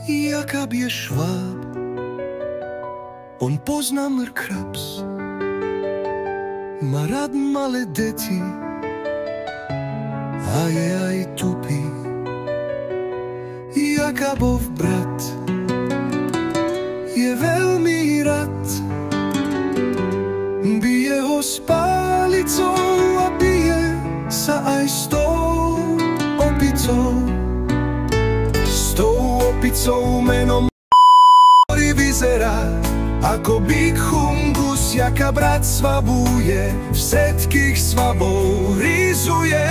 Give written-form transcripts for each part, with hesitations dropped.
Jakab je šváb, on pozná mrkraps, má rád malé deti a je aj tupý. Jakabov brat je veľmi rád, bije ho s pálicou a bije sa aj s tou opicou. S tou opicou menom ktorý vyzerá ako bík Chungus. Jakab brat svabuje, všetkých svabov rýzuje.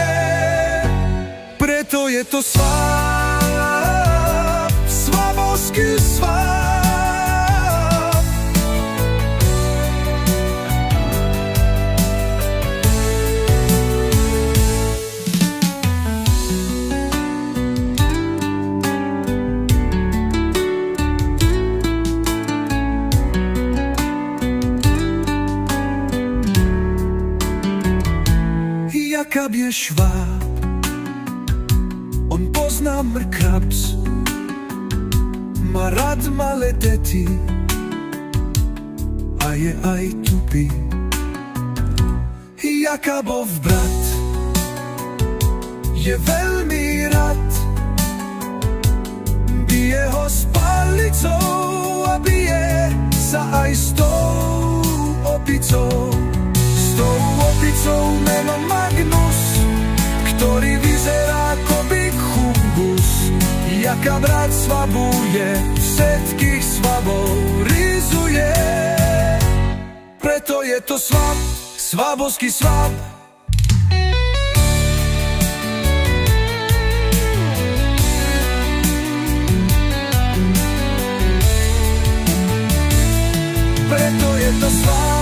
Preto je to sváb, svabovský sváb. Jakab je šváb, on pozná mrkraps, má rád malé deti a je aj tupý. Jakabov brat je veľmi rád, bije ho s palicou a bije sa aj s tou opicou. S tou opicou menom Magnus, ktorý vyzerá ako bík Chungus. Jakab brat svabuje, všetkých svabov rýzuje. Preto je to svab, svabovský svab. Preto je to svab,